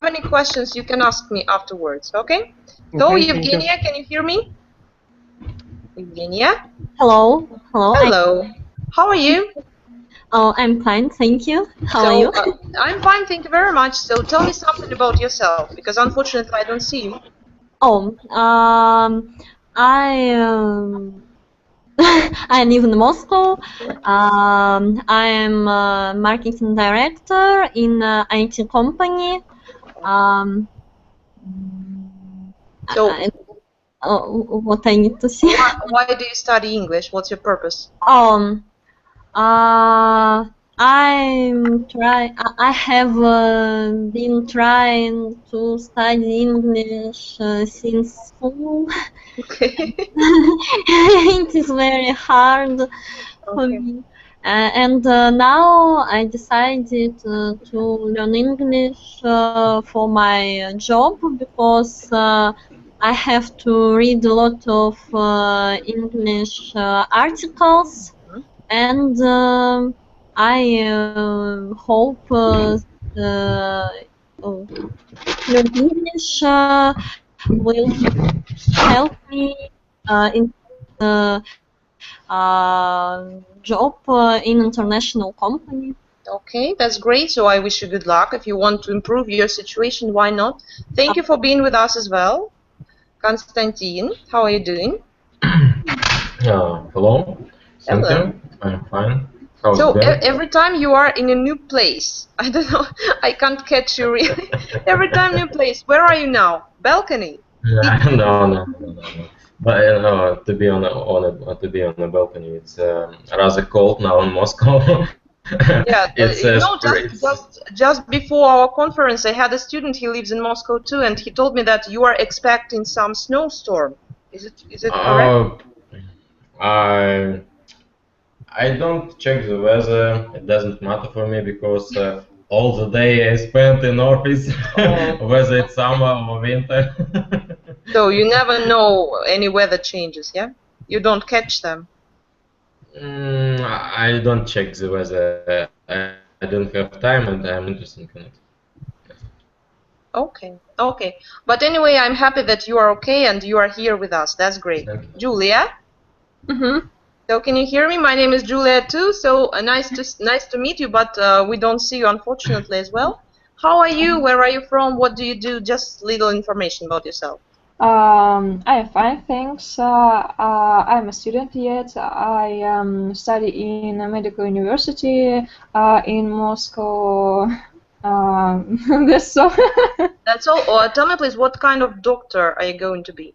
any questions, you can ask me afterwards, okay? So, Okay, Evgenia, can you hear me? Evgenia? Hello. Hello. Hello. How are you? Oh, I'm fine, thank you. How are you? I'm fine, thank you very much. So tell me something about yourself, because unfortunately I don't see you. Oh, I live in Moscow. I am a marketing director in an IT company. So, what I need to say? Why do you study English? What's your purpose? I have been trying to study English since school. Okay. It is very hard for me. And now I decided to learn English for my job because I have to read a lot of English articles, and I hope learn English will help me in job in international company. Okay, that's great. So I wish you good luck. If you want to improve your situation, why not? Thank you for being with us as well. Konstantin, how are you doing? hello. Thank you. I'm fine. How's So it going? every time you are in a new place, I don't know, I can't catch you really. Every time new place, where are you now? Balcony? No. But to be on a balcony, it's rather cold now in Moscow. Yeah, it's just before our conference, I had a student. He lives in Moscow too, and he told me that you are expecting some snowstorm. Is it correct? I don't check the weather. It doesn't matter for me because all the day I spent in office, whether it's summer or winter. So you never know any weather changes, yeah? You don't catch them. I don't check the weather. I don't have time, and I'm interested in it. Okay. But anyway, I'm happy that you are okay and you are here with us. That's great. Julia? So can you hear me? My name is Julia too. So nice to meet you, but we don't see you unfortunately as well. How are you? Where are you from? What do you do? Just little information about yourself. I am fine, thanks. I'm a student yet. I study in a medical university in Moscow. That's all. That's all. Tell me, please, what kind of doctor are you going to be?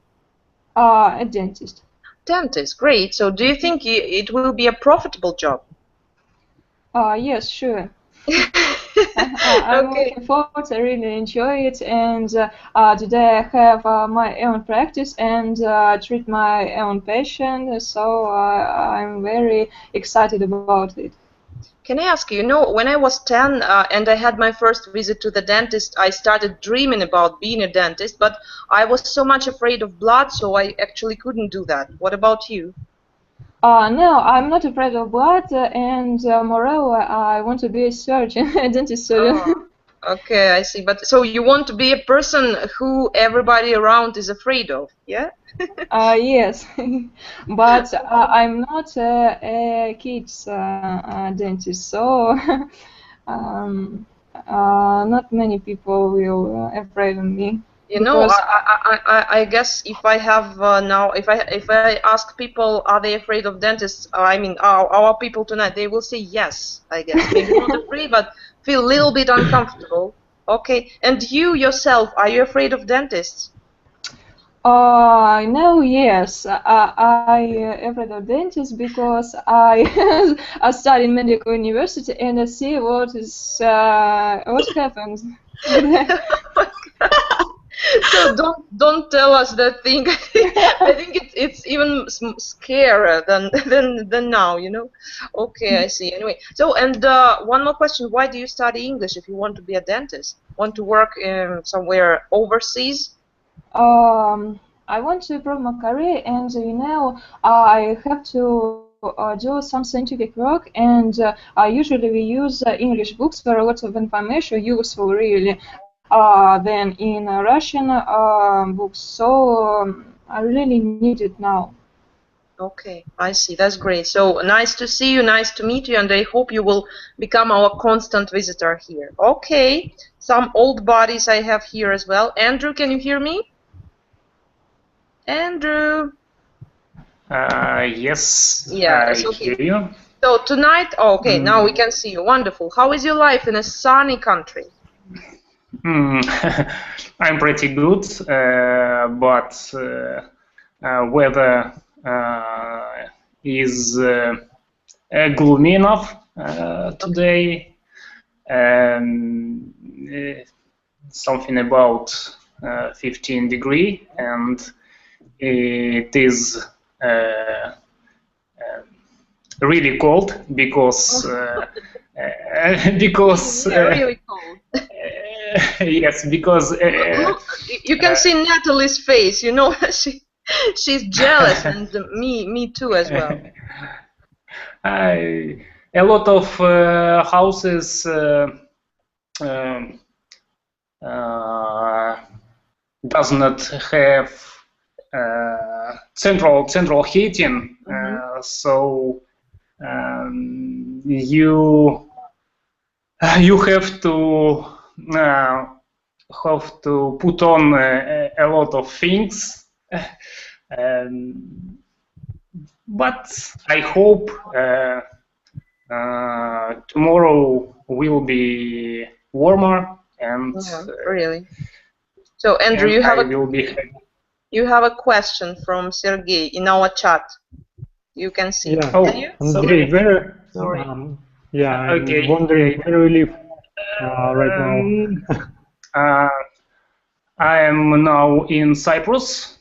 A dentist. Dentist, great. So, do you think it will be a profitable job? Yes, sure. I'm looking forward. I really enjoy it, and today I have my own practice and treat my own patient. So I'm very excited about it. Can I ask you, when I was 10 and I had my first visit to the dentist, I started dreaming about being a dentist, but I was so much afraid of blood, so I actually couldn't do that. What about you? No, I'm not afraid of blood, and moreover, I want to be a surgeon, a dentist surgeon. Okay, I see. But so you want to be a person who everybody around is afraid of, yeah? Yes, but I'm not a kids dentist, so not many people will afraid of me. You know, I guess if I have now, if I ask people, are they afraid of dentists? I mean, our people tonight, they will say yes. I guess maybe not afraid, but feel a little bit uncomfortable. Okay, and you yourself, are you afraid of dentists? No, yes, I afraid of dentists because I I study in medical university and I see what happens. So don't tell us that thing. I think it's even scarier than now, you know. Okay, I see. Anyway, so and one more question: why do you study English if you want to be a dentist? Want to work somewhere overseas? I want to improve my career, and I have to do some scientific work, and usually we use English books for a lot of information, useful really. than in Russian books. So I really need it now. Okay, I see. That's great. So nice to see you, nice to meet you, and I hope you will become our constant visitor here. Okay, some old bodies I have here as well. Andrew, can you hear me? Andrew? Yes, Yeah, I that's okay. hear you. So tonight, okay, now we can see you. Wonderful. How is your life in a sunny country? I'm pretty good, but weather is gloomy enough today. Something about 15 degree, and it is really cold because really cold. Yes, because look, you can see Natalie's face. You know, she's jealous, and me too as well. A lot of houses does not have central heating, so you have to put on a lot of things. But I hope tomorrow will be warmer, and really. So Andrew, you have a question from Sergey in our chat. You can see. Yeah. Oh, Andrei, where? Sorry. Yeah, I'm okay. wondering where you live right now. I am now in Cyprus.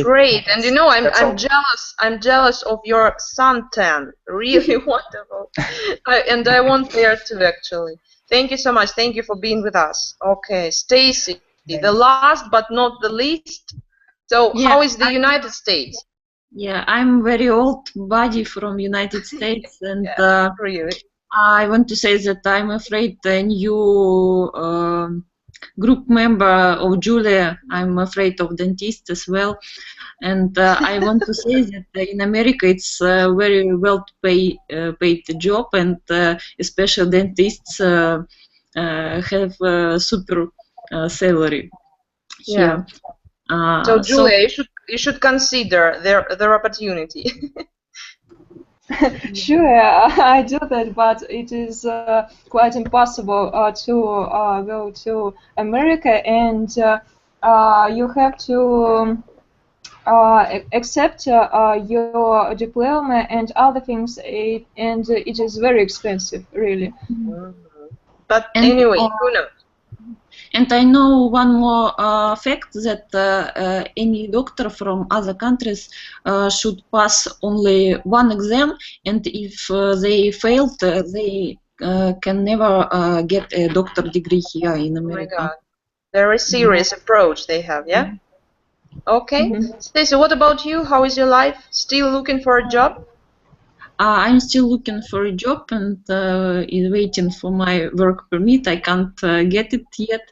Great, and you know, I'm jealous. I'm jealous of your suntan. Really wonderful. And I want there too, actually. Thank you so much. Thank you for being with us. Okay, Stacy, the last but not the least. So, Yeah, how is the United States? Yeah, I'm very old body from United States, and really. I want to say that I'm afraid the new group member of Julia, I'm afraid of dentists as well. And I want to say that in America it's very well paid job, and especially dentists have super salary here. So Julia, you should consider their opportunity. Sure, I do that, but it is quite impossible to go to America, and you have to accept your diploma and other things, and it is very expensive, really. But anyway, who knows? And I know one more fact that any doctor from other countries should pass only one exam, and if they failed, they can never get a doctor degree here in America. Oh my God. Very serious approach they have, yeah? Okay. Stacey, what about you? How is your life? Still looking for a job? I'm still looking for a job and waiting for my work permit. I can't get it yet.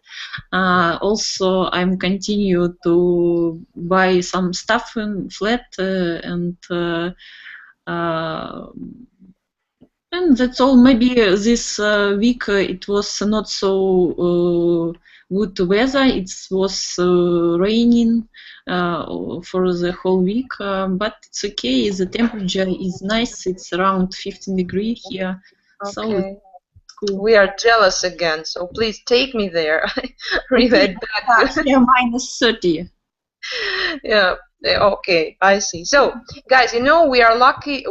Also, I'm continue to buy some stuff in flat and that's all. Maybe this week it was not so good weather. It was raining for the whole week, but it's okay. The temperature is nice. It's around 15 degrees here. Okay. So it's cool. We are jealous again, so please take me there. Really bad. Yeah, minus 30. Yeah. Okay, I see. So, guys, you know, we are lucky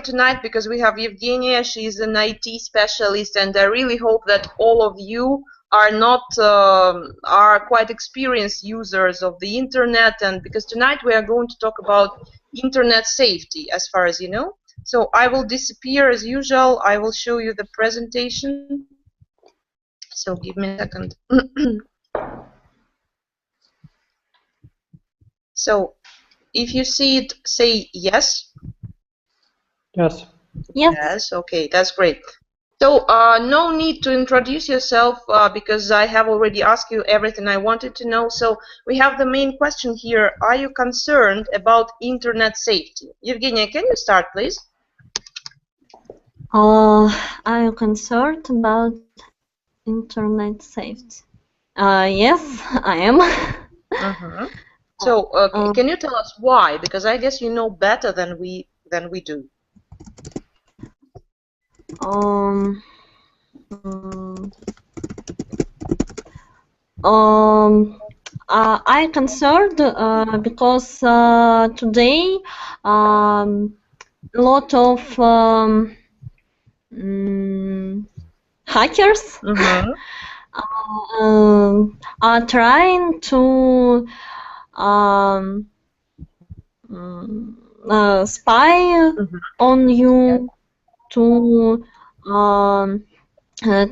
tonight because we have Evgenia. She's an IT specialist, and I really hope that all of you are not are quite experienced users of the internet, and because tonight we are going to talk about internet safety, as far as you know. So I will disappear as usual. I will show you the presentation. So give me a second. So if you see it, say yes. Yes. Yes. Yes. Okay, that's great. So no need to introduce yourself because I have already asked you everything I wanted to know. So we have the main question here. Are you concerned about internet safety? Evgenia, can you start, please? Are you concerned about internet safety? Yes, I am. So can you tell us why? Because I guess you know better than we do. I'm concerned because today a lot of hackers are trying to spy on you, to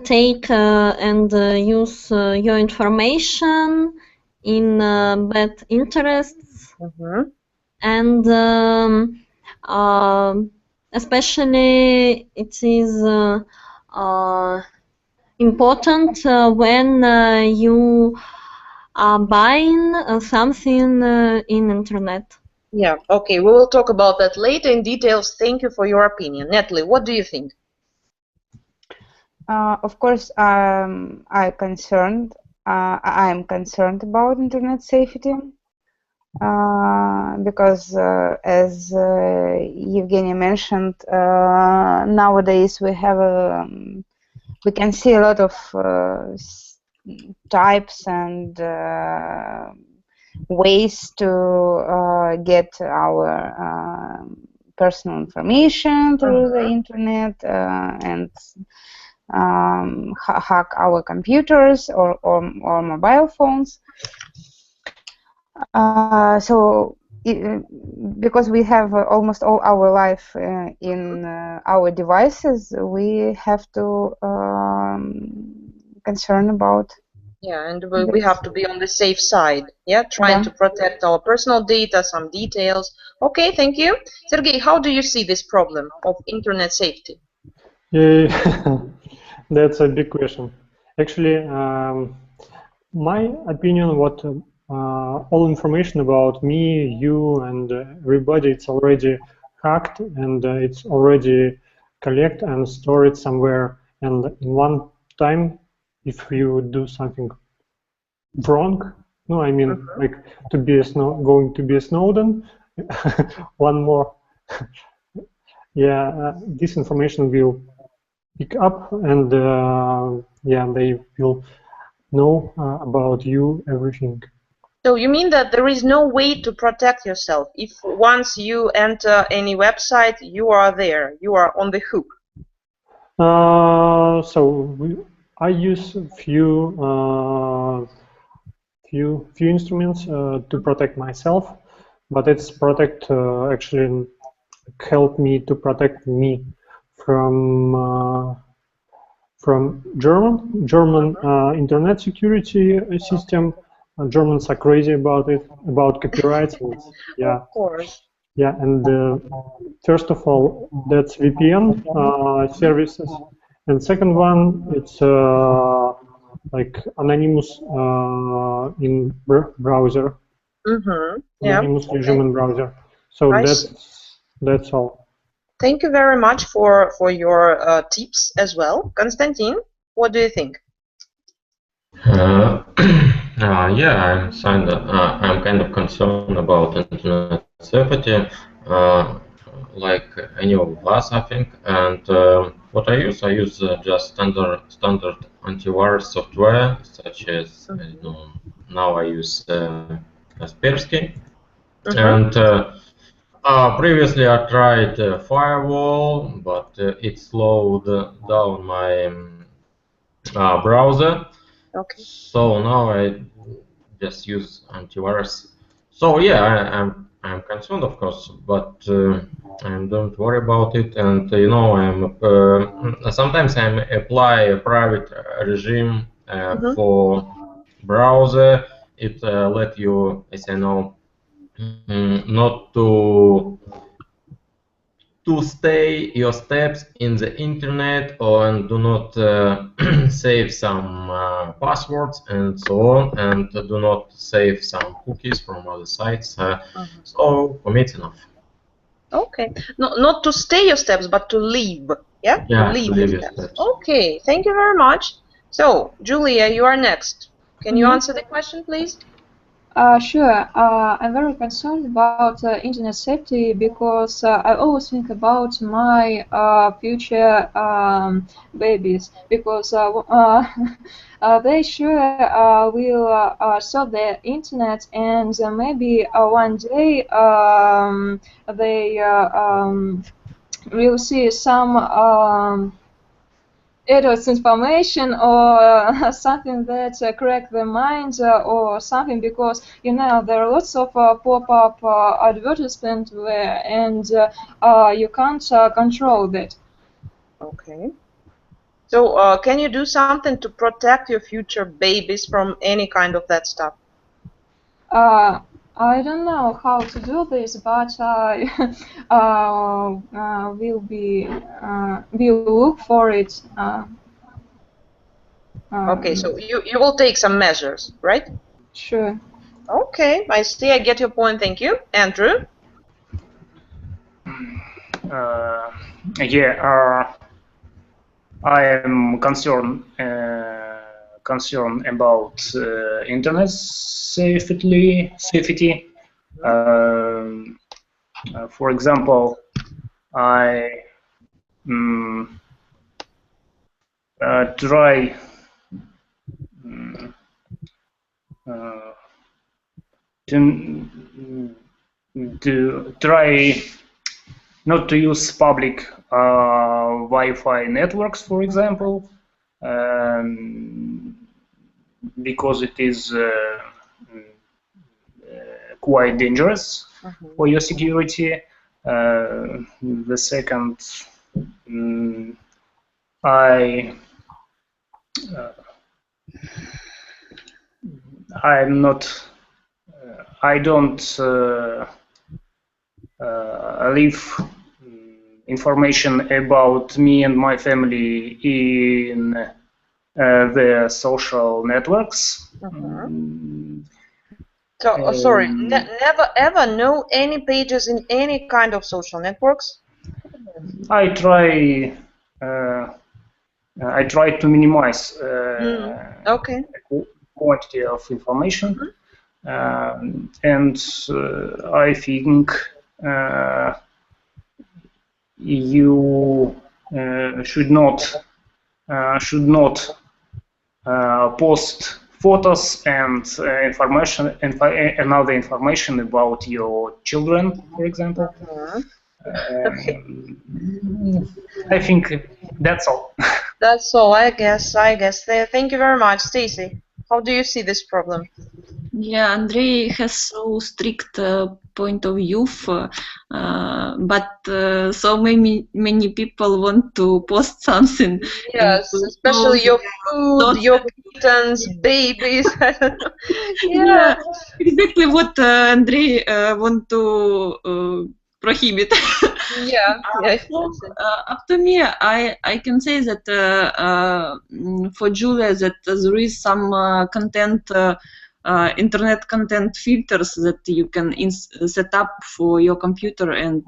take and use your information in bad interests, and especially it is important when you are buying something in internet. Yeah, okay, we will talk about that later in details. Thank you for your opinion. Natalie, what do you think? Of course, I'm concerned about internet safety because, as Evgenia mentioned, nowadays we can see a lot of types and ways to get our personal information through the internet and hack our computers or mobile phones. So because we have almost all our life in our devices, we have to concern about. Yeah, and we have to be on the safe side. Yeah, trying to protect our personal data, some details. Okay, thank you. Sergey, how do you see this problem of internet safety? That's a big question. Actually, my opinion, what all information about me, you, and everybody, it's already hacked and it's already collected and stored somewhere. And in one time, if you do something wrong, no, I mean like to be going to be a Snowden, one more, yeah, this information will pick up and yeah, they will know about you everything. So you mean that there is no way to protect yourself? If once you enter any website, you are there, you are on the hook. I use few instruments to protect myself, but it's actually help me to protect me from German internet security system. Germans are crazy about it, about copyright. Yeah, of course. Yeah, and first of all, that's VPN services, and second one, it's like anonymous in browser. Anonymous regime in browser. So that's all. Thank you very much for your tips as well. Konstantin, what do you think? Yeah, I'm kind of concerned about internet safety, like any of us, I think. And what I use just standard antivirus software, such as now I use Kaspersky. And previously I tried firewall, but it slowed down my browser. Okay. So now I just use antivirus. So yeah, I'm concerned, of course, but don't worry about it. And you know, sometimes I apply a private regime for browser. It let you, as I know, not to to stay your steps in the internet, and do not save some passwords and so on, and do not save some cookies from other sites. So for me it's enough. Okay, no, not to stay your steps, but to leave. Yeah, Yeah, to leave your your steps. steps. Okay, thank you very much. So, Julia, you are next. Can you answer the question, please? Sure. I'm very concerned about internet safety because I always think about my future babies because they sure will surf the internet, and maybe one day they will see some errors information or something that correct their minds or something, because you know there are lots of pop-up advertisements where, and you can't control that. Okay. So can you do something to protect your future babies from any kind of that stuff? I don't know how to do this, but I will look for it. Okay, so you will take some measures, right? Sure. Okay, I see. I get your point. Thank you, Andrew. I am concerned about internet safety. For example, I try to try not to use public Wi-Fi networks, for example, because it is quite dangerous for your security. The second, I don't leave information about me and my family in the social networks. So, sorry, never ever know any pages in any kind of social networks? I try to minimize quantity of information, and I think you should not post photos and information and another information about your children, for example. I think that's all. That's all, I guess. Thank you very much, Stacy. How do you see this problem? Yeah, Andrei has so strict point of view, but so many people want to post something. Yes, especially your food, your kittens, babies. I don't know. Yeah, exactly what Andrei want to prohibit. Yeah. So, up to me, I can say that for Julia that there is some content. Internet content filters that you can set up for your computer, and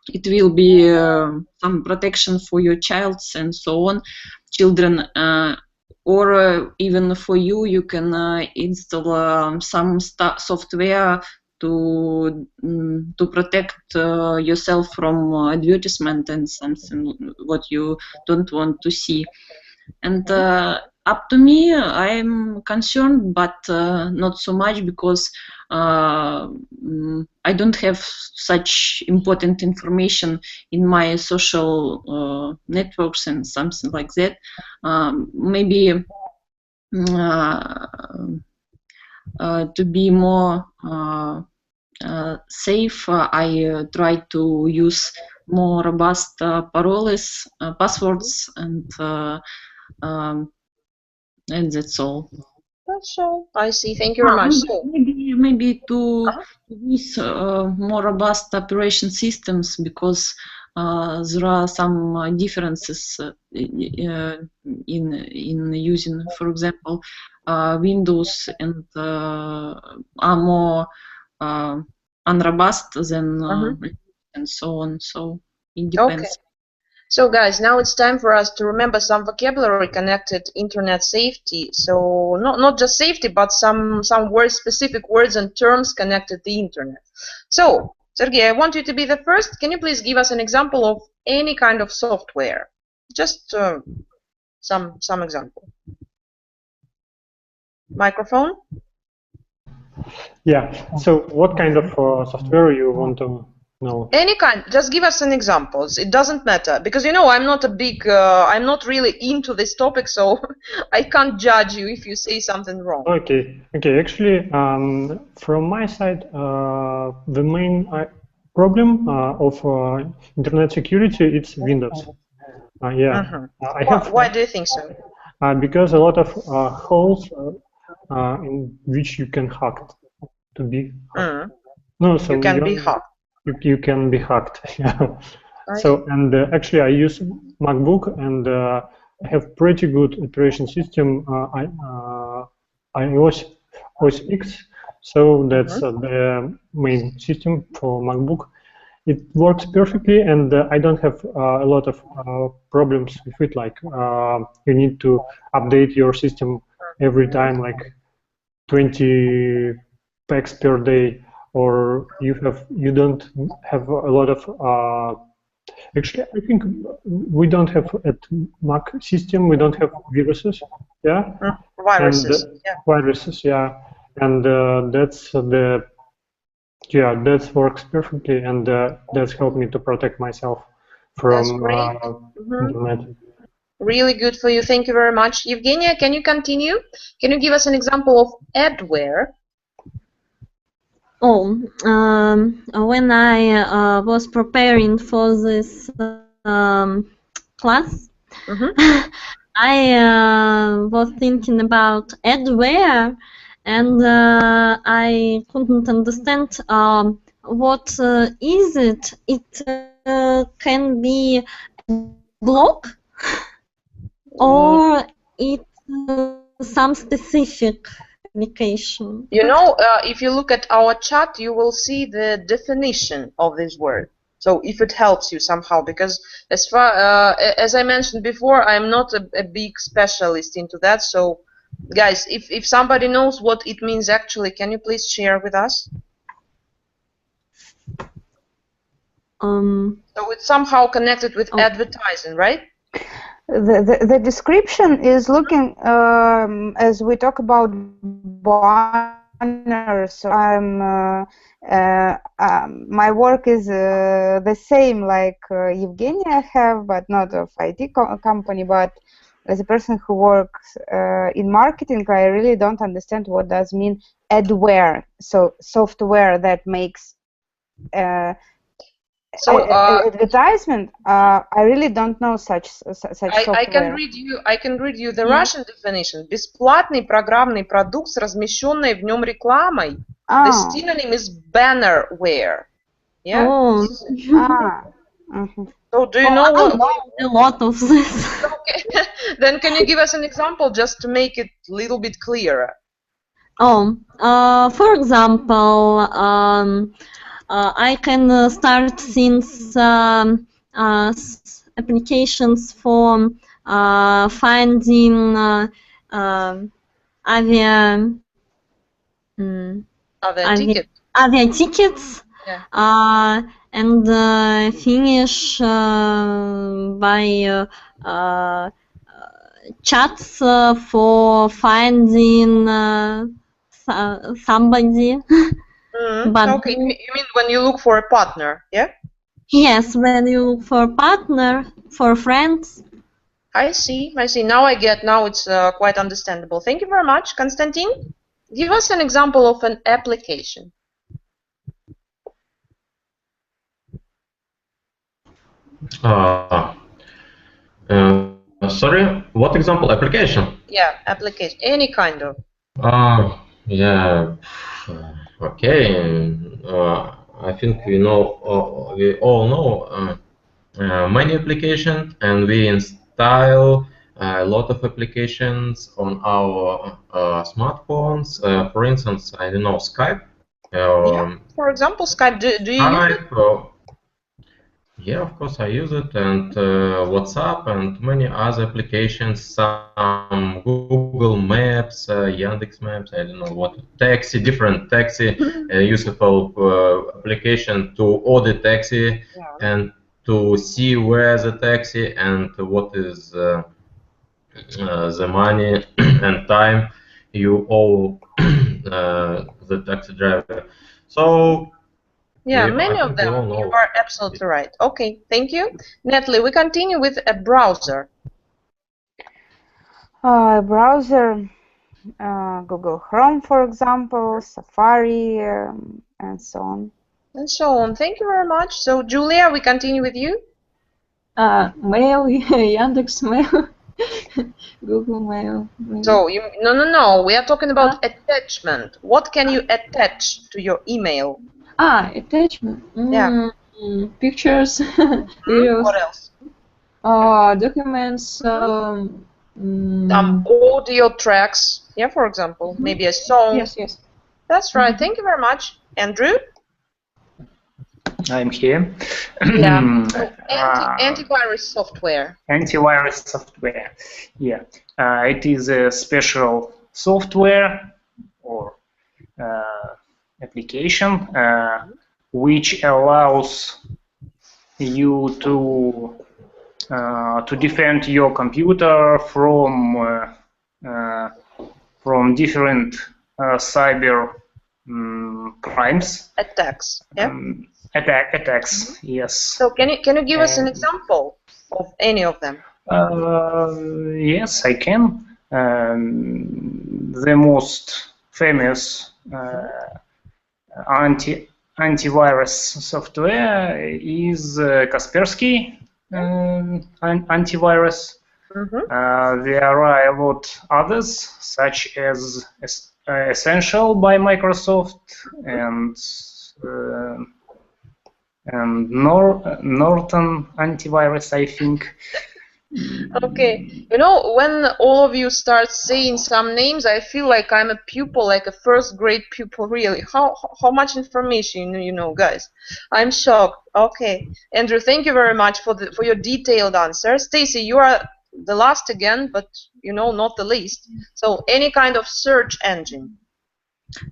it will be some protection for your child and so on, children, or even for you, you can install some software to protect yourself from advertisement and something what you don't want to see. And up to me, I'm concerned, but not so much, because I don't have such important information in my social networks and something like that. Maybe to be more safe, I try to use more robust paroles, passwords, and that's all. That's all. I see. Thank you very much. Maybe to use more robust operation systems, because there are some differences in using, for example, Windows and are more unrobust than and so on. So it depends. Okay. So guys, now it's time for us to remember some vocabulary connected internet safety. So not just safety, but some words, specific words and terms connected to the internet. So Sergey, I want you to be the first. Can you please give us an example of any kind of software? Just some example. Microphone? Yeah. So what kind of software you want to know? Any kind. Just give us an examples. It doesn't matter because I'm not a big. I'm not really into this topic, so I can't judge you if you say something wrong. Okay. Okay. Actually, from my side, the main problem of internet security is Windows. Yeah. I have. Why do you think so? Because a lot of holes in which you can hack to be. No, so you can be hacked. You can be hacked. Yeah. So and actually, I use MacBook and I have pretty good operation system. iOS OS X. So that's the main system for MacBook. It works perfectly, and I don't have a lot of problems with it. Like you need to update your system every time, like 20 packs per day, or you don't have a lot of. Actually, I think we don't have at Mac system. We don't have viruses. Yeah. Viruses. And, viruses. Yeah, and that's the. Yeah, that works perfectly, and that's helped me to protect myself from internet. Really good for you. Thank you very much. Evgenia, can you continue? Can you give us an example of adware? Oh, when I was preparing for this class, I was thinking about adware, and I couldn't understand what is it. It can be a block or it's some specific application. If you look at our chat, you will see the definition of this word. So if it helps you somehow, because as I mentioned before, I'm not a big specialist into that. So guys, if somebody knows what it means actually, can you please share with us? So it's somehow connected with advertising, right? The description is looking as we talk about banners. My work is the same like Evgenia have, but not of IT company, but as a person who works in marketing, I really don't understand what does mean adware. So software that makes advertisement. I really don't know such software. I can read you the Russian definition. Бесплатный программный продукт с размещенной в нем рекламой. The synonym is bannerware. Yeah. So do you know a lot of this? Okay. Then can you give us an example just to make it a little bit clearer? For example, I can start since applications for finding avia tickets, and finish by chats for finding somebody. But okay, you mean when you look for a partner, yeah? Yes, when you look for a partner, for friends. I see. Now I get. Now it's quite understandable. Thank you very much, Konstantin. Give us an example of an application. Sorry, what example? Application? Yeah, application. Any kind of. Yeah. Okay. I think we all know many applications, and we install a lot of applications on our smartphones. For instance, I don't know, Skype. Yeah. For example, Skype. Do you use it? Yeah, of course I use it, and WhatsApp and many other applications, some Google Maps, Yandex Maps, I don't know what, taxi, different taxi, useful application to order taxi and to see where the taxi and what is the money and time you owe the taxi driver. So yeah, many of them. You are absolutely right. Okay, thank you. Natalie, we continue with a browser. Browser, Google Chrome, for example, Safari, and so on. And so on. Thank you very much. So, Julia, we continue with you. Mail, Yandex Mail, Google Mail. So, no. We are talking about attachment. What can you attach to your email? Attachment. Yeah. Pictures, videos. What else? Documents. Some audio tracks. Yeah, for example, maybe a song. Yes. That's right. Thank you very much, Andrew. I'm here. Yeah. Antivirus software. Antivirus software. Yeah. It is a special software or application which allows you to defend your computer from different cyber crimes. Attacks. Yeah. Attacks. Yes. So can you give us an example of any of them? Yes, I can. The most famous antivirus software is Kaspersky antivirus. There are a lot others, such as Essential by Microsoft and Norton antivirus, I think. Okay, when all of you start saying some names, I feel like I'm a pupil, like a first grade pupil. Really, how much information you know, guys? I'm shocked. Okay, Andrew, thank you very much for your detailed answer. Stacy, you are the last again, but not the least. So, any kind of search engine.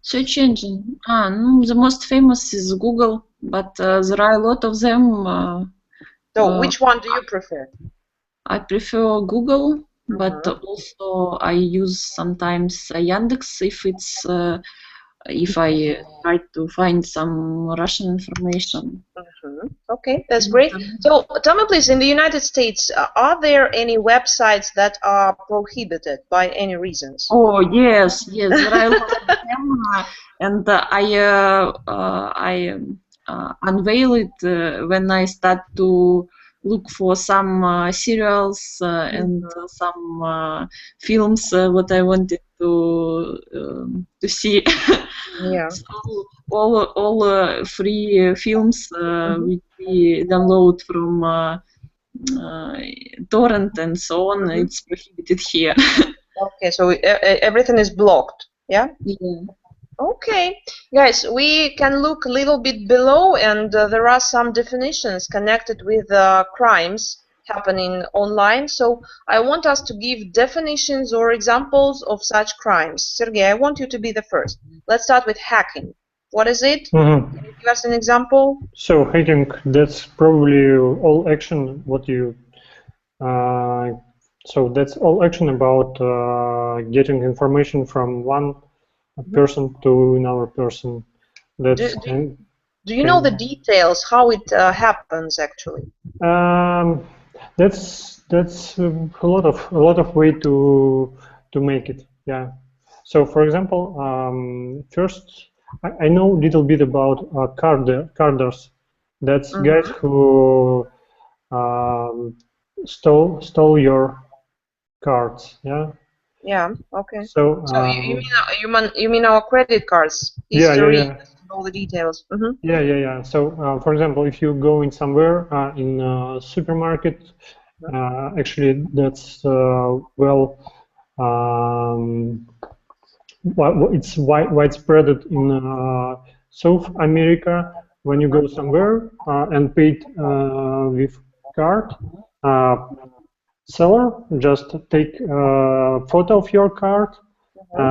Search engine. The most famous is Google, but there are a lot of them. So, which one do you prefer? I prefer Google, but also I use sometimes Yandex if I try to find some Russian information. Okay, that's great. So tell me please, in the United States, are there any websites that are prohibited by any reasons? Oh, yes, there are a lot of them, and I unveil it when I start to look for some serials and some films what I wanted to see. Yeah. So all free films which we download from torrent and so on, it's prohibited here. Okay, so everything is blocked. Yeah. Yeah. Okay, guys, we can look a little bit below, and there are some definitions connected with crimes happening online. So I want us to give definitions or examples of such crimes. Sergey, I want you to be the first. Let's start with hacking. What is it? Can you give us an example? So hacking, that's probably all action. So that's all action about getting information from one person to another person. Do you know the details how it happens actually? That's a lot of way to make it. Yeah. So for example, first I know a little bit about carders. That's guys who stole your cards. Yeah. Yeah. Okay. So you mean our credit cards history? Yeah. all the details. Yeah. So, for example, if you go in somewhere in a supermarket, actually that's it's widespread in South America. When you go somewhere and paid with card, seller just take a photo of your card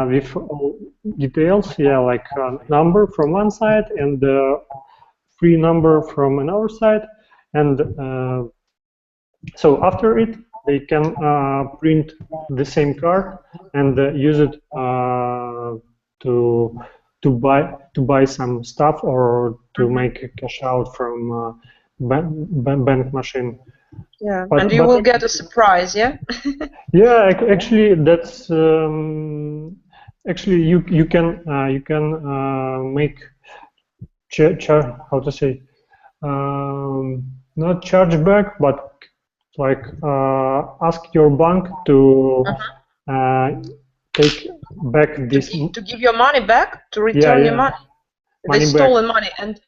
with all details, like number from one side and the free number from another side, and so after it they can print the same card and use it to buy some stuff or to make a cash out from bank machine. Yeah, and you will get a surprise, yeah? Yeah, actually, that's actually you can make how to say not chargeback, but like ask your bank to take back this to give your money back, to return your money. They stolen money, and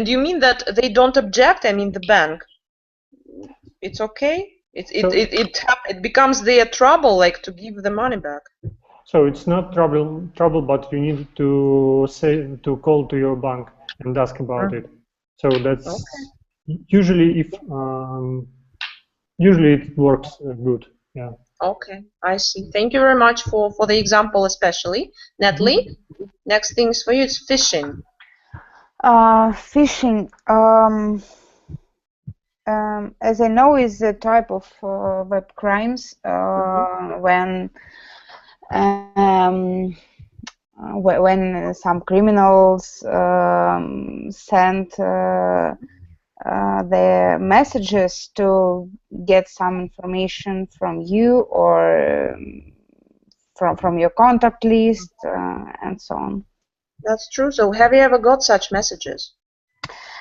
you mean that they don't object? I mean the bank. It's okay. It becomes their trouble, like to give the money back. So it's not trouble, but you need to call to your bank and ask about it. So that's usually usually it works good. Yeah. Okay, I see. Thank you very much for the example, especially Natalie. Next things for you is phishing. Phishing. As I know, is a type of web crimes when some criminals send their messages to get some information from you or from your contact list and so on. That's true. So have you ever got such messages?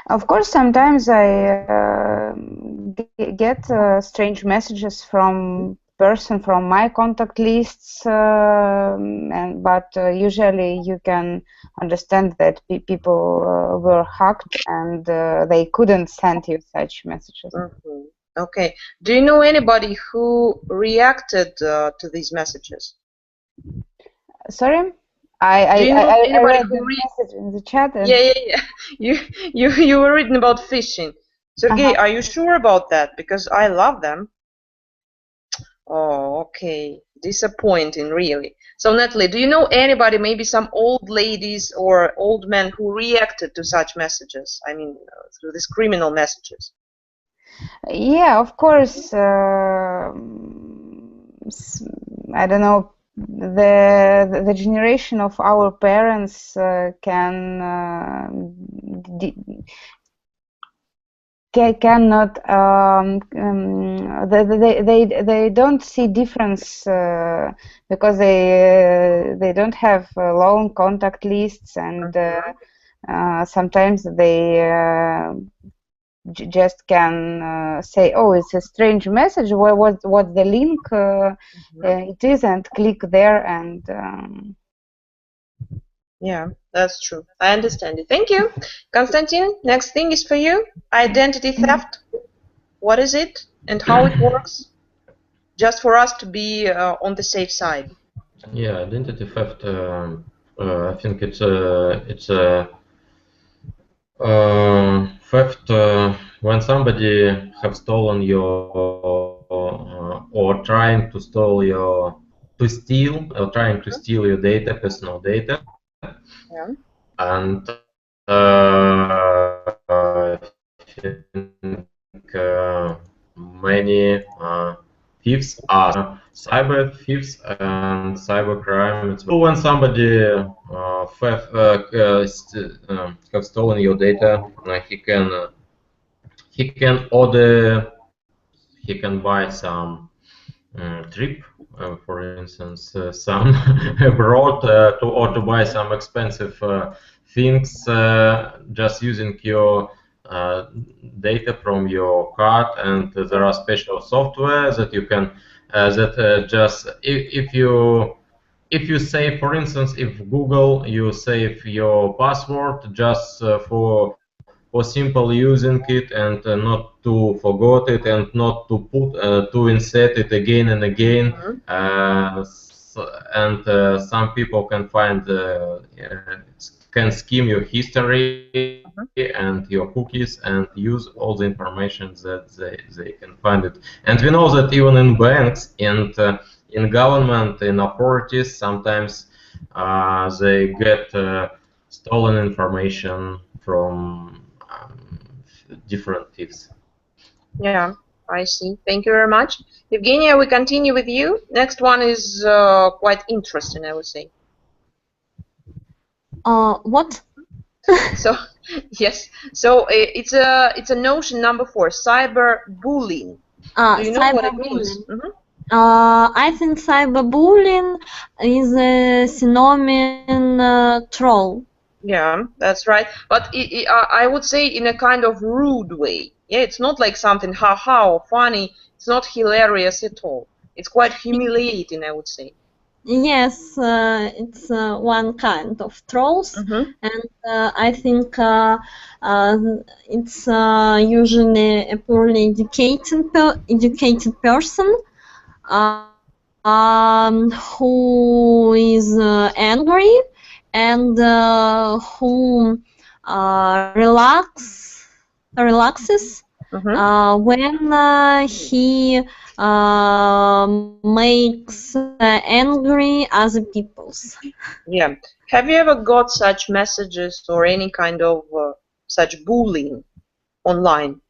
Of course, sometimes I get strange messages from person from my contact lists, but usually you can understand that people were hacked and they couldn't send you such messages. Okay. Do you know anybody who reacted to these messages? Sorry? I read the message in the chat. And Yeah. You were reading about phishing. Sergey, are you sure about that? Because I love them. Oh, okay. Disappointing, really. So, Natalie, do you know anybody, maybe some old ladies or old men who reacted to such messages? I mean, through these criminal messages. Yeah, of course. I don't know. The generation of our parents cannot they don't see difference because they don't have long contact lists, and sometimes they just can say, oh, it's a strange message, what the link it is, and click there, and yeah, that's true. I understand it. Thank you. Konstantin, next thing is for you. Identity theft. What is it and how it works? Just for us to be on the safe side. Yeah, identity theft. I think it's a theft when somebody have stolen your or trying to steal your data, personal data. Yeah. And I think many thieves are cyber thieves and cyber crime. It's when somebody have stolen your data, he can buy some trip, for instance, some abroad to buy some expensive things just using your data from your card, and there are special software that you can just if you if you save, for instance, if Google, you save your password just for simple using it and not to forget it and not to put to insert it again and again. And some people can find can skim your history and your cookies and use all the information that they can find it. And we know that even in banks and in government, in authorities, sometimes they get stolen information from different thieves. Yeah, I see. Thank you very much. Evgenia, we continue with you. Next one is quite interesting, I would say. What? So, yes. So it's a notion number 4, cyberbullying. Do you know what it means? I think cyberbullying is a synonym troll. Yeah, that's right. But I would say in a kind of rude way. Yeah, it's not like something ha-ha or funny. It's not hilarious at all. It's quite humiliating, I would say. Yes, it's one kind of trolls, and I think it's usually a poorly educated person who is angry and who relaxes when he makes angry other peoples. Yeah. Have you ever got such messages or any kind of such bullying online?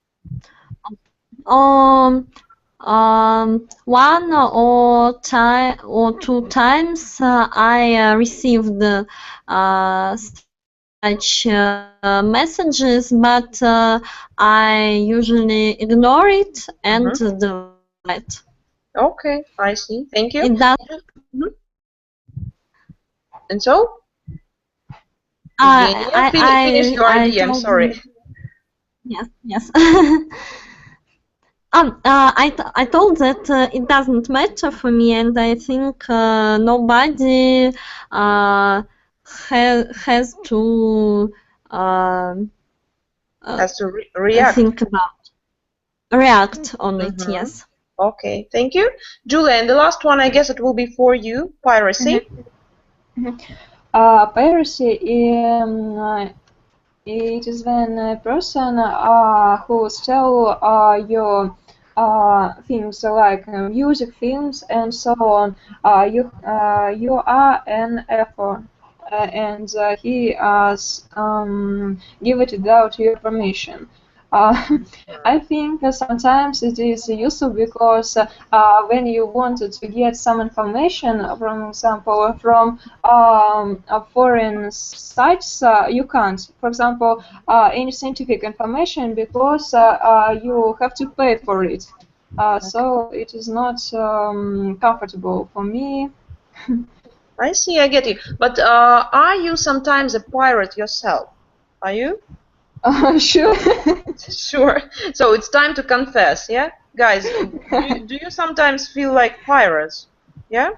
One or two times I received such messages, but I usually ignore it and delete. Okay, I see. Thank you. It doesn't. And so? Finish your idea. I'm sorry. Yes. I told that it doesn't matter for me, and I think nobody has to react. Think about react on it. Yes. Okay, thank you, Julia. And the last one, I guess it will be for you. Piracy. Piracy it is when a person who stole your things like music, films, and so on. You are an effort, and he give it without your permission. I think sometimes it is useful because when you wanted to get some information, for example, from foreign sites, you can't. For example, any scientific information because you have to pay for it. So it is not comfortable for me. I see, I get you. But are you sometimes a pirate yourself? Are you? Sure. Sure. So it's time to confess, yeah? Guys, do you sometimes feel like pirates? Yeah?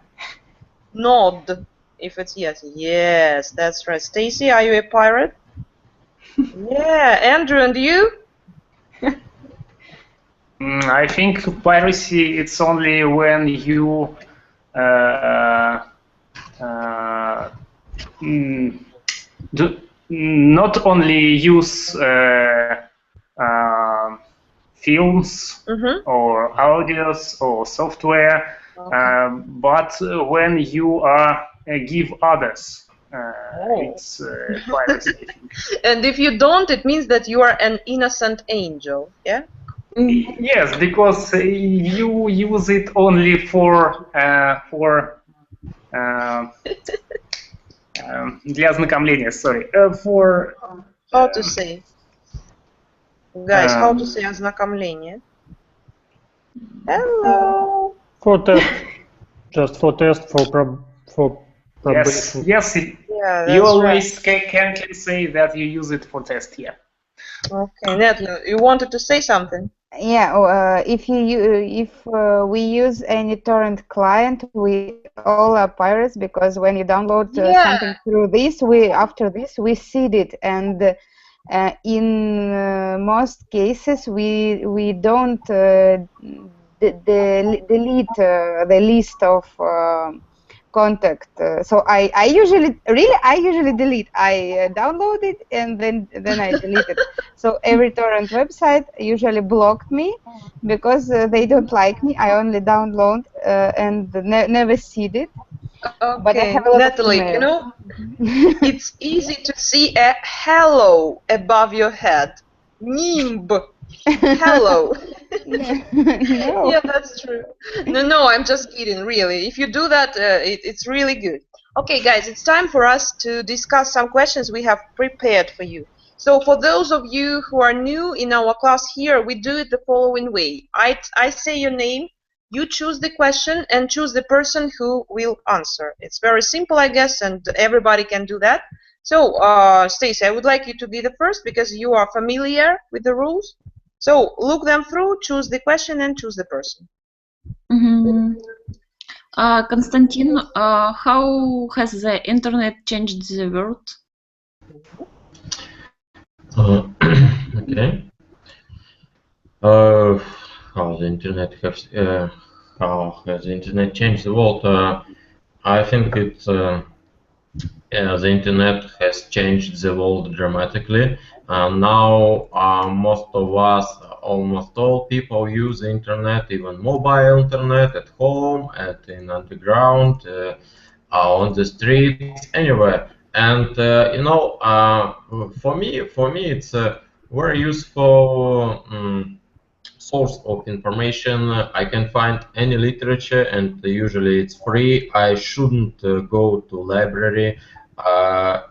Nod if it's yes. Yes, that's right. Stacy, are you a pirate? Yeah. Andrew, and you? I think piracy it's only when you not only use films or audios or software, but when you give others, it's piracy, I think. And if you don't, it means that you are an innocent angel, yeah? Yes, because you use it only for для ознакомления, sorry, for... How to say? Guys, how to say ознакомление? Hello! For test. Just for test, for probation. Yes, yeah, you always right. can say that you use it for test, yeah. Okay, Natalie, you wanted to say something? Yeah, if we use any torrent client, we all are pirates, because when you download something through this, after this we seed it, and in most cases we don't delete the list of contact. So I usually delete. I download it and then I delete it. So every torrent website usually blocked me because they don't like me. I only download and never seed it. Okay, but I have a lot Natalie, of emails. you know, it's easy to see a hello above your head. Nimb. Hello. No. Yeah, that's true. No, I'm just kidding, really. If you do that, it's really good. Okay, guys, it's time for us to discuss some questions we have prepared for you. So for those of you who are new in our class here, we do it the following way. I say your name, you choose the question, and choose the person who will answer. It's very simple, I guess, and everybody can do that. So, Stacy, I would like you to be the first because you are familiar with the rules. So look them through, choose the question, and choose the person. Konstantin, how has the internet changed the world? Okay. How the internet changed the world? I think the internet has changed the world dramatically. Now most of us, almost all people use the internet, even mobile internet, at home, in underground, on the streets, anywhere. And you know, for me, it's a very useful source of information. I can find any literature, and usually it's free. I shouldn't go to library,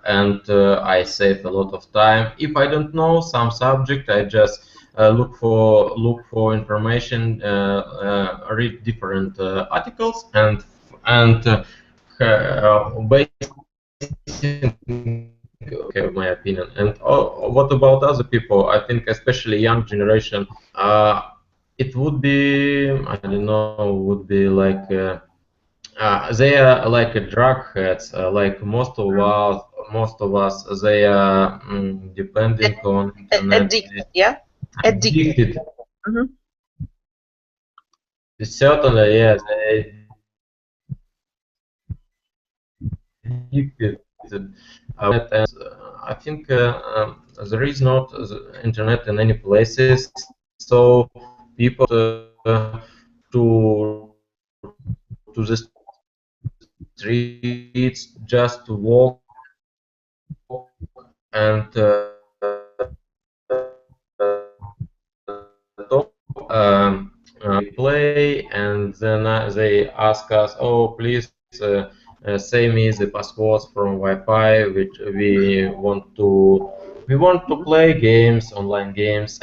and I save a lot of time. If I don't know some subject, I just look for information, read different articles, and based okay, my opinion. And what about other people? I think especially young generation, it would be, I don't know, would be like they are like a drug heads. Like most of us, they are depending on internet. Addicted, yeah, addicted. Certainly, yes. Addicted. I think there is not the internet in any places, so people to the streets just to walk and talk, play, and then they ask us, "Oh, please say me the passwords from Wi-Fi, which we want to play games, online games."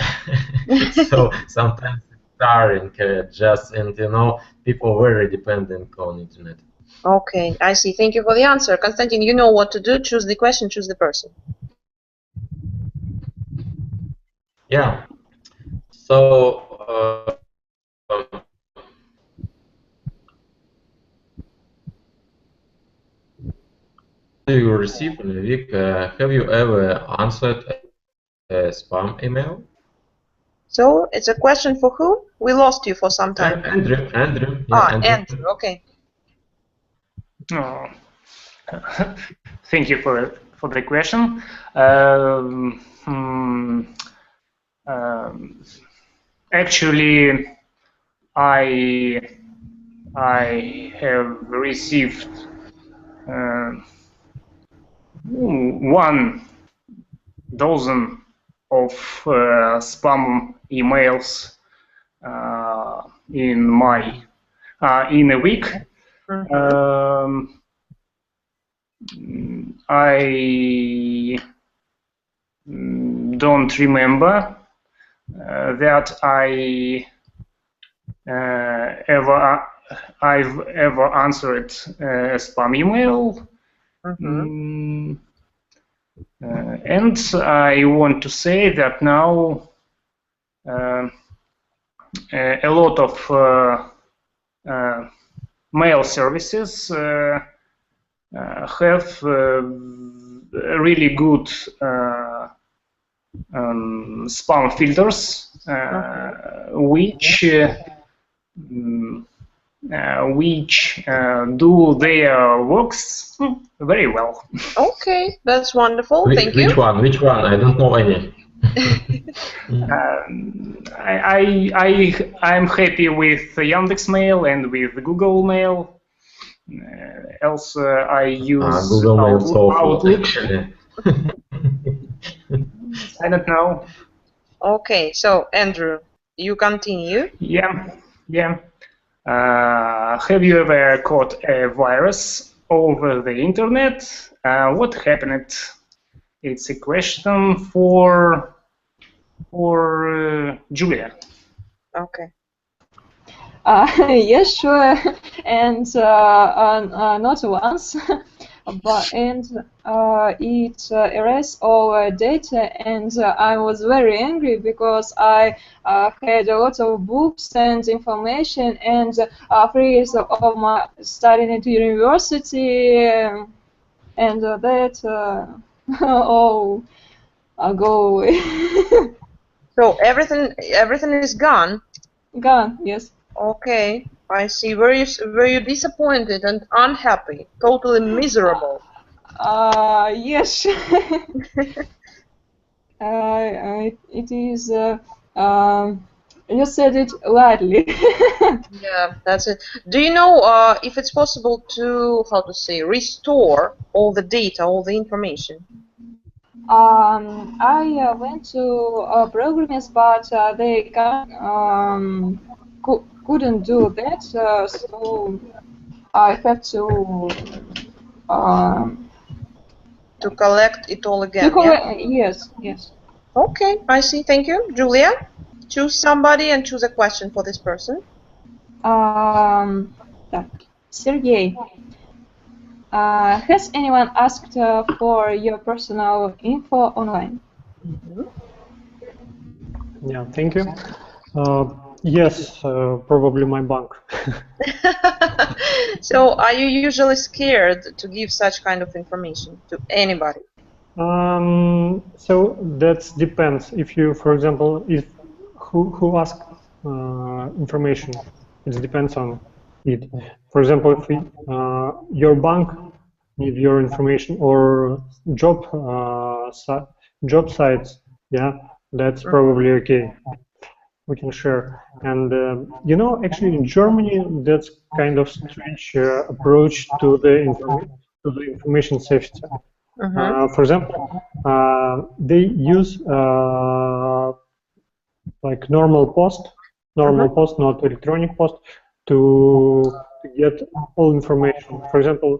So sometimes it's tiring, and you know, people very dependent on internet. Okay, I see. Thank you for the answer. Konstantin, you know what to do. Choose the question, choose the person. Yeah. So you receive in a week, have you ever answered a spam email? So it's a question for who? We lost you for some time. Andrew. Andrew. Okay. Oh. Thank you for the question. Actually, I have received 1,000 of spam emails in a week. I don't remember that I've ever answered a spam email. And I want to say that now a lot of mail services have really good spam filters, which do their works very well. Okay, that's wonderful. Thank you. Which one? Which one? I don't know any. I'm happy with Yandex Mail and with Google Mail. Else I use Google Mail is awful, Outlook. actually. I don't know. Okay, so Andrew, you continue. Yeah. Have you ever caught a virus over the internet? What happened? It's a question for Julia. Okay. Yes, sure, and not once, but it erased all data, and I was very angry because I had a lot of books and information and 3 years of my studying at university, and that all go away. So everything is gone. Gone, yes. Okay, I see. Were you disappointed and unhappy, totally miserable? Yes. It is. You said it lightly. Yeah, that's it. Do you know if it's possible to, how to say, restore all the data, all the information? I went to programmers, but they couldn't do that, so I have to collect it all again. Yes. Okay, I see. Thank you, Julia. Choose somebody and choose a question for this person. Sergey. Has anyone asked for your personal info online? Yeah, thank you. Yes, probably my bank. So, are you usually scared to give such kind of information to anybody? So that depends. If you, for example, if who ask information, it depends on it. For example, if your bank need your information or job sites, yeah, that's probably okay. We can share. And you know, actually, in Germany, that's kind of strange approach to the information safety. For example, they use like normal post, not electronic post, to get all information. For example,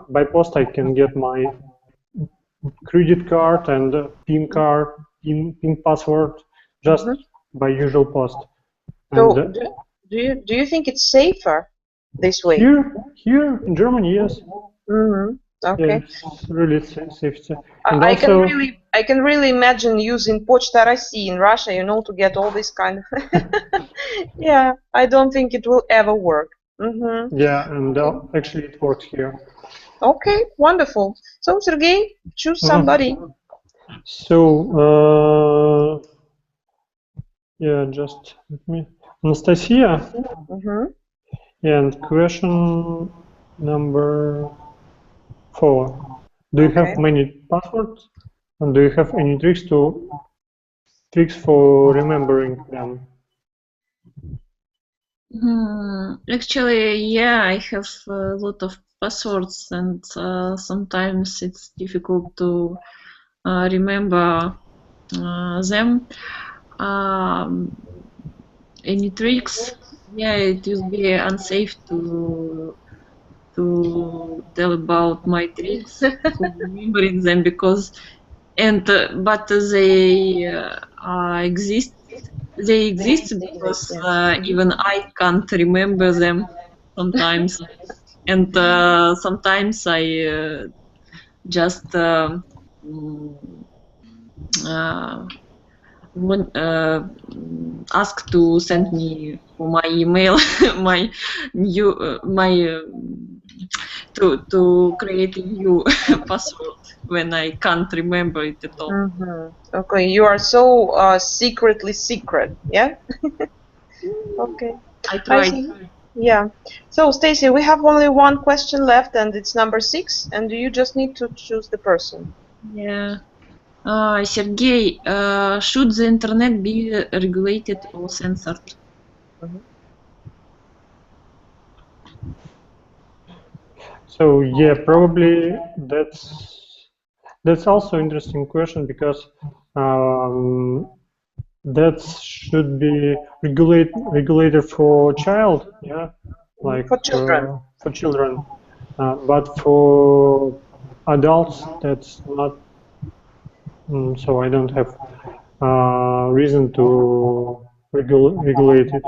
by post I can get my credit card and PIN password just by usual post. So, do you think it's safer this way? Here in Germany, yes. Okay. Yeah, it's really safety. And I also, can really imagine using Почта России in Russia, you know, to get all this kind of. Yeah, I don't think it will ever work. Yeah, and actually it works here. Okay, wonderful. So, Sergey, choose somebody. So, yeah, just let me. Anastasia. And question number 4. Do you have many passwords? And do you have any tricks for remembering them? Actually, yeah, I have a lot of passwords, and sometimes it's difficult to remember them. Any tricks? Yeah, it will be unsafe to tell about my tricks for remembering them but they exist. They exist because even I can't remember them sometimes, and sometimes I just asked to send me for my email my new to create a new password when I can't remember it at all. Okay, you are so secretly secret, yeah? Okay. I tried. see. Yeah. So, Stacy, we have only one question left, and it's number 6, and you just need to choose the person. Yeah. Sergey, should the internet be regulated or censored? So yeah, probably that's also interesting question, because that should be regulated for child, yeah, like For children. For children, but for adults that's not. So I don't have reason to regulate it.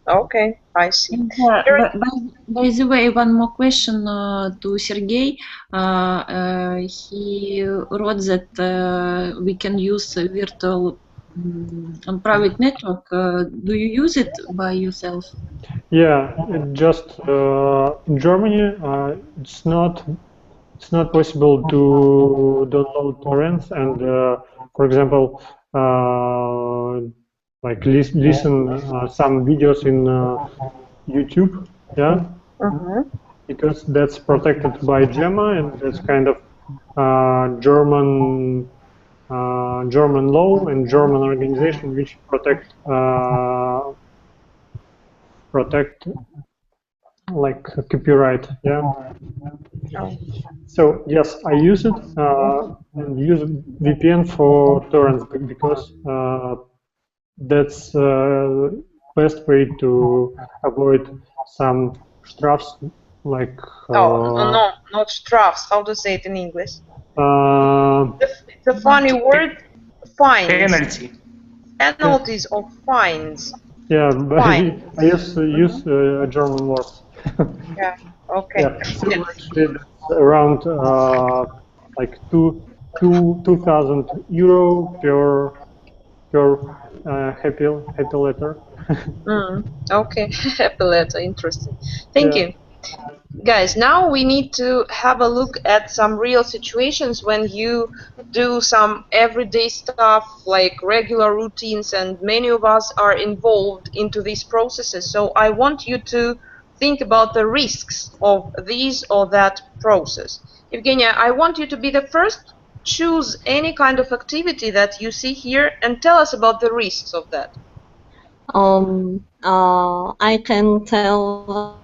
Okay, I see. By the way, one more question to Sergey. He wrote that we can use virtual private network. Do you use it by yourself? Yeah, just in Germany, it's not possible to download torrents and, for example, like listen some videos in YouTube, yeah, because that's protected by GEMA, and that's kind of German law and German organization which protect like copyright, yeah. So yes, I use it and use VPN for torrents, because that's best way to avoid some strafs, like no, not strafs. How to say it in English? It's a funny word. Fines. Penalty. Penalties or fines. Yeah, but I use German words. Yeah. Okay. Yeah. So actually, that's around like 2,000 euro per happy letter. Okay, happy letter, interesting. Thank you. Guys, now we need to have a look at some real situations when you do some everyday stuff like regular routines, and many of us are involved into these processes. So I want you to think about the risks of this or that process. Evgenia, I want you to be the first. Choose any kind of activity that you see here and tell us about the risks of that. I can tell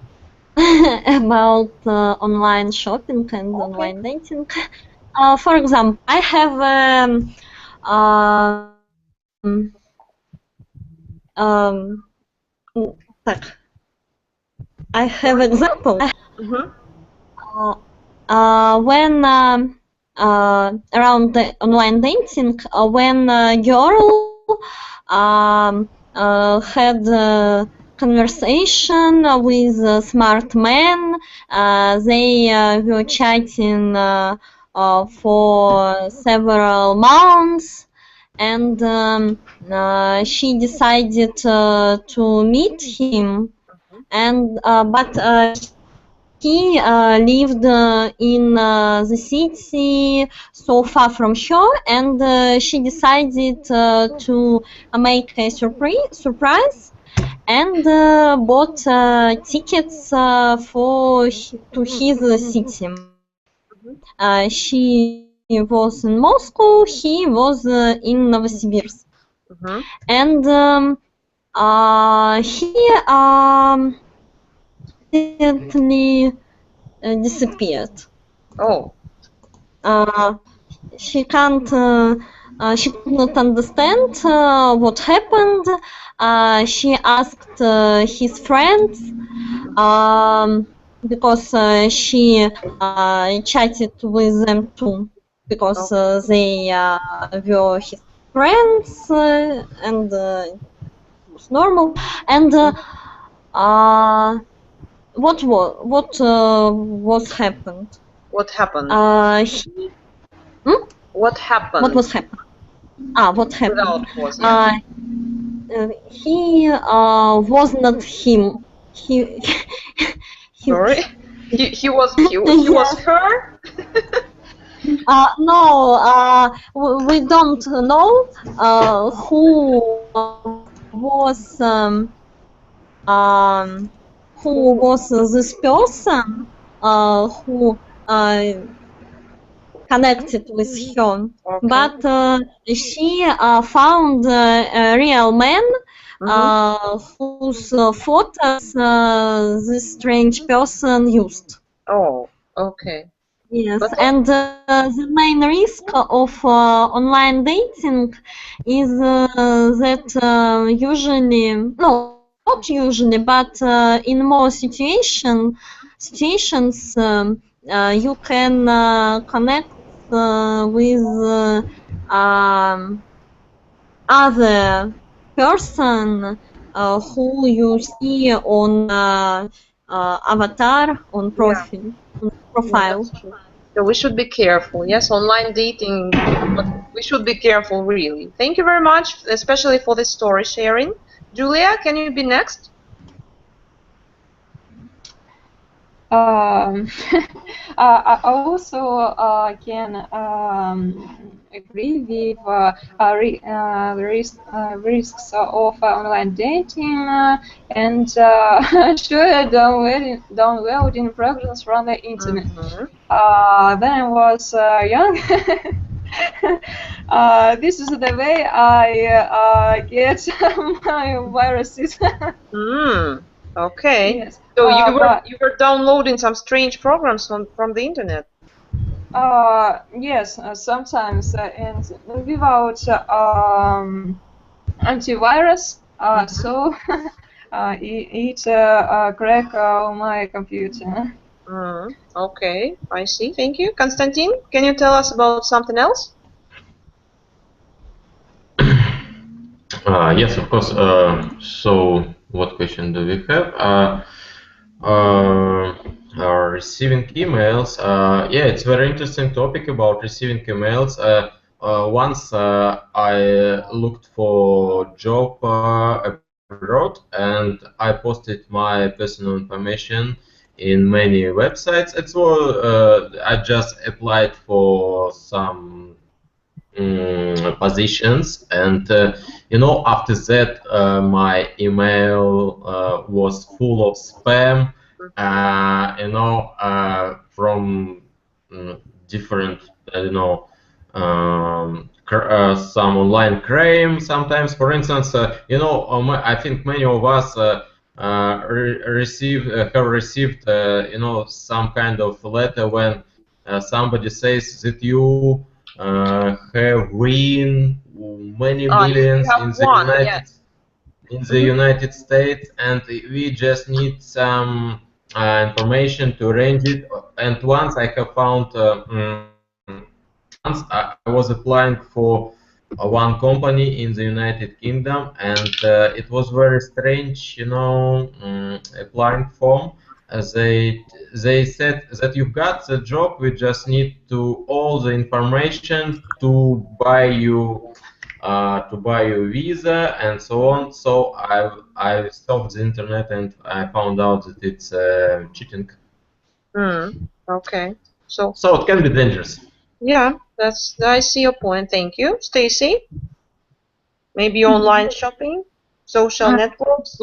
about online shopping and online dating. For example, I have I have example. When around the online dating, when a girl had a conversation with a smart man, they were chatting for several months, and she decided to meet him, and but he lived in the city so far from her, and she decided to make a surprise and bought tickets to his city. She was in Moscow, he was in Novosibirsk, and he instantly disappeared. Oh. She can't. She could not understand what happened. She asked his friends because she chatted with them too, because they were his friends, and it was normal. And what happened? What happened? What happened? What happened? What was happened? What happened? Without was, yeah. He was not him. He. Sorry, he was her. No, we don't know who was this person who connected with her. Okay. But she found a real man whose photos this strange person used. Oh, okay. Yes, and the main risk of online dating is that usually, no, not usually, but in more situations, you can connect with other person who you see on avatar, on profile. Yeah, that's true. So we should be careful. Yes, online dating, but we should be careful, really. Thank you very much, especially for this story sharing. Julia, can you be next? I also can agree with the risks of online dating and sure downloading programs from the internet. Then I was young. This is the way I get my viruses. Okay. Yes. So you were downloading some strange programs from the internet. Yes, sometimes and without antivirus, so it crack my computer. Okay, I see. Thank you. Konstantin, can you tell us about something else? Yes, of course. So, what question do we have? Receiving emails. Yeah, it's very interesting topic about receiving emails. Once I looked for job abroad, and I posted my personal information in many websites. It's all. I just applied for some positions, and after that my email was full of spam, from different, some online crime sometimes. For instance, I think many of us have received some kind of letter when somebody says that you have win many millions in the United States, and we just need some information to arrange it. And once I have found, once I was applying for one company in the United Kingdom, and it was very strange, applying form. They said that you got the job, we just need to all the information to buy you visa and so on. So I stopped the internet, and I found out that it's cheating. Okay. So it can be dangerous. Yeah, I see your point. Thank you, Stacy. Maybe online shopping, social networks.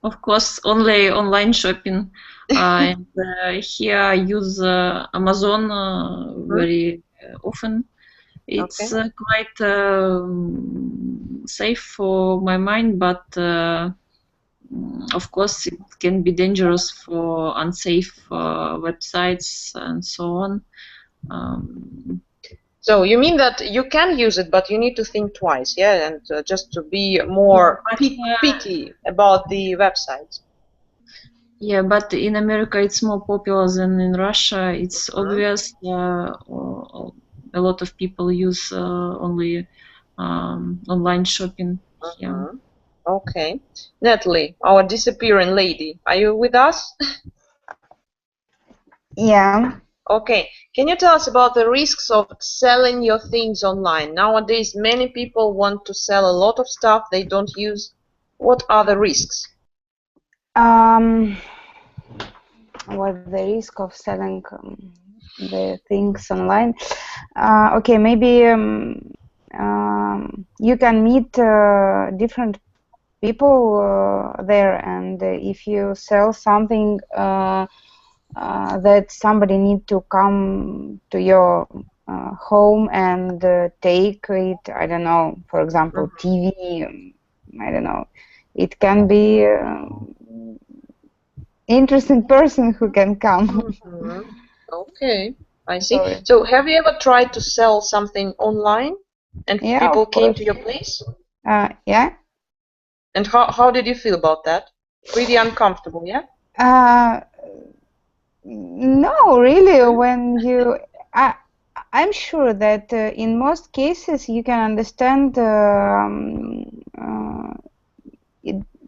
Of course, only online shopping. And here I use Amazon very often. It's quite safe for my mind, but of course it can be dangerous for unsafe websites and so on. So you mean that you can use it, but you need to think twice, yeah, and just to be more picky about the websites. Yeah, but in America it's more popular than in Russia. It's obvious. A lot of people use only online shopping here. Okay. Natalie, our disappearing lady, are you with us? Yeah. Okay, can you tell us about the risks of selling your things online? Nowadays, many people want to sell a lot of stuff they don't use. What are the risks? What the risk of selling the things online? Okay, maybe you can meet different people there, and if you sell something that somebody need to come to your home and take it, I don't know, for example, TV, I don't know, it can be interesting person who can come. Okay, I see. So have you ever tried to sell something online and people came to your place? Yeah. And how did you feel about that? Pretty uncomfortable, yeah? No, really, when you... I'm sure that in most cases you can understand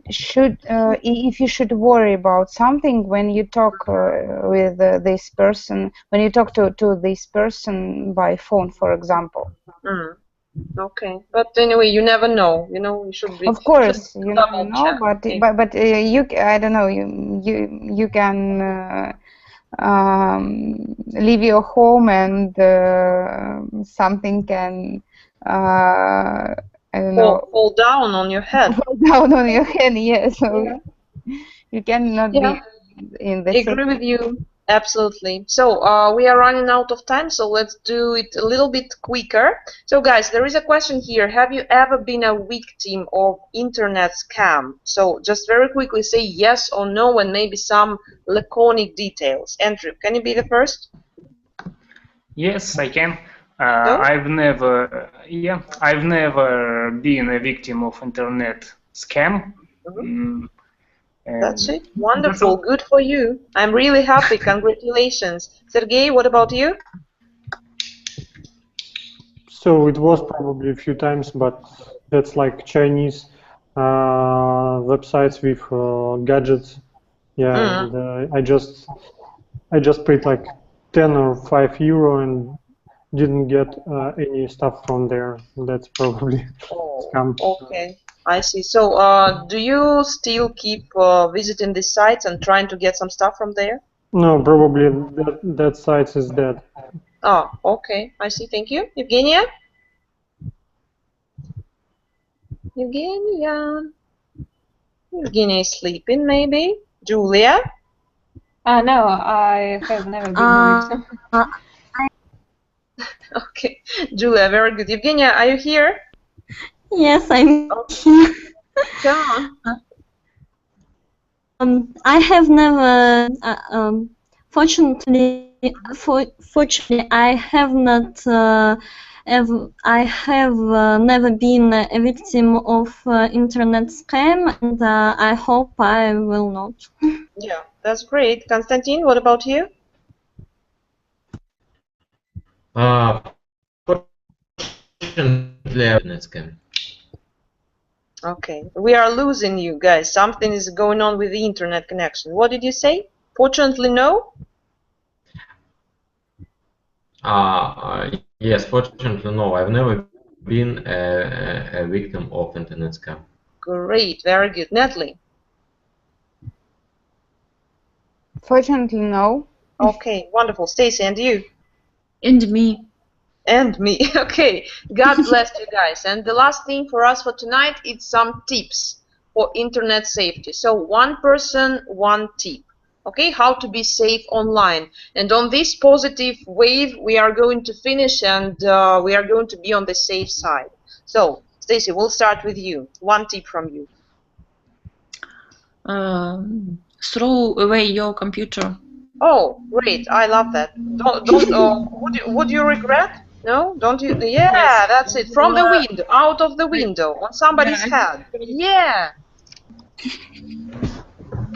if you should worry about something when you talk with this person, when you talk to this person by phone, for example. Okay, but anyway, you never know. You know, you should be. Of course, you never know, but you, I don't know, you can leave your home and something can I don't know, fall down on your head. Fall down on your head, yes. So you cannot be in the I agree with you. Absolutely. So we are running out of time, so let's do it a little bit quicker. So guys, there is a question here. Have you ever been a victim of internet scam? So just very quickly say yes or no and maybe some laconic details. Andrew, can you be the first? Yes, I can. I've never been a victim of internet scam. That's it. Wonderful. Good for you. I'm really happy. Congratulations. Sergey, what about you? So it was probably a few times, but that's like Chinese websites with gadgets. Yeah, and I just paid like 10 or 5 euro and didn't get any stuff from there. That's probably scam. Okay, I see. So do you still keep visiting these sites and trying to get some stuff from there? No, probably that site is dead. Oh, okay. I see. Thank you. Evgenia? Evgenia is sleeping, maybe. Julia? No, I have never been a victim. Okay, Julia, very good. Evgenia, are you here? Yes, I'm here. Come on. I have never, fortunately, I have not. I have never been a victim of internet scam, and I hope I will not. Yeah, that's great. Konstantin, what about you? Fortunately, internet scam. Okay, we are losing you guys. Something is going on with the internet connection. What did you say? Fortunately, no? Yes, fortunately, no. I've never been a victim of internet scam. Great, very good. Natalie? Fortunately, no. Okay, wonderful. Stacy, and you? And me. And me. Okay, God bless you guys. And the last thing for us for tonight is some tips for internet safety. So one person, one tip. Okay, how to be safe online. And on this positive wave, we are going to finish and we are going to be on the safe side. So, Stacy, we'll start with you. One tip from you. Throw away your computer. Oh, great! I love that. Would you regret? No, don't you? Yeah, yes. That's it. From the window, out of the window, on somebody's head. Yeah.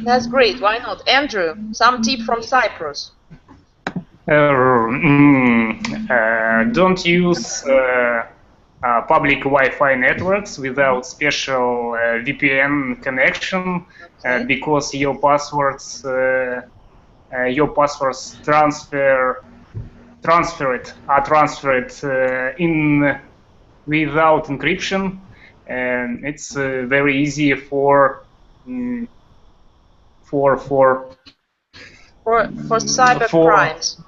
That's great. Why not? Andrew, some tip from Cyprus. Don't use public Wi-Fi networks without special VPN connection because your passwords transfer are transferred in without encryption, and it's very easy for cyber crimes,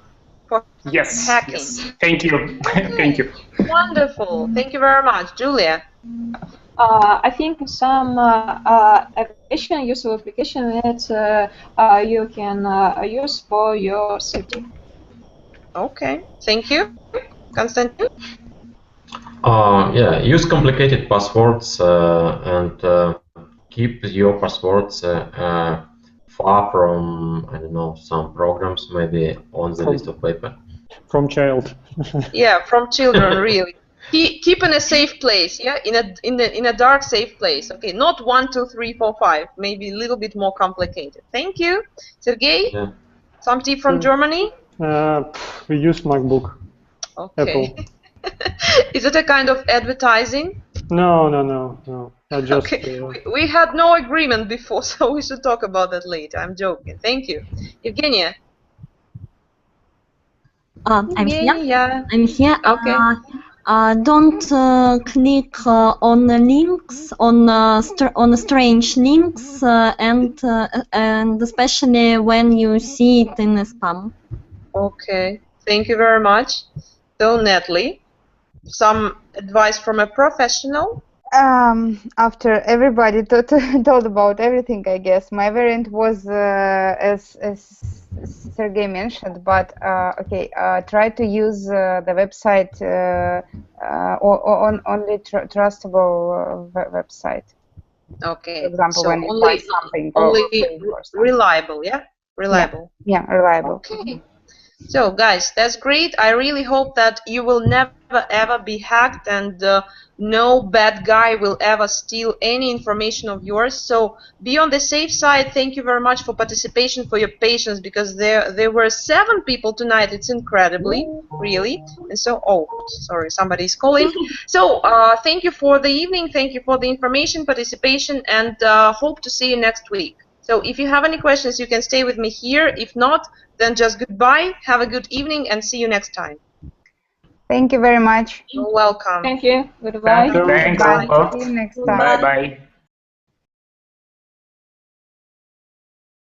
for hacking. Yes. Thank you. Thank you. Wonderful. Thank you very much, Julia. I think some useful application that you can use for your safety. Okay, thank you. Konstantin? Yeah, use complicated passwords and keep your passwords far from, I don't know, some programs, maybe on the list of paper. From child. Yeah, from children, really. Keep in a safe place, yeah, in a dark, safe place. Okay, not 1, 2, 3, 4, 5. Maybe a little bit more complicated. Thank you, Sergey. Yeah. Some tip from Germany. We use MacBook. Okay. Apple. Is it a kind of advertising? No. I just. Okay. We had no agreement before, so we should talk about that later. I'm joking. Thank you, Evgenia. I'm here. I'm here. Okay. Don't click on the links, on strange links, and especially when you see it in spam. Okay. Thank you very much. So, Natalie, some advice from a professional? After everybody told about everything, I guess my variant was as Sergey mentioned, but okay, try to use the website on only trustable website. Okay. For example, so when you find something only reliable, yeah? Reliable. Yeah, reliable. Okay. So, guys, that's great. I really hope that you will never ever be hacked and no bad guy will ever steal any information of yours. So be on the safe side. Thank you very much for participation, for your patience, because there were 7 people tonight. It's incredibly, really. And so, oh, sorry, somebody's calling. So thank you for the evening. Thank you for the information, participation, and hope to see you next week. So if you have any questions, you can stay with me here. If not, then just goodbye. Have a good evening and see you next time. Thank you very much. You're welcome. Thank you. Goodbye. Thanks. Bye. See you next time. Bye.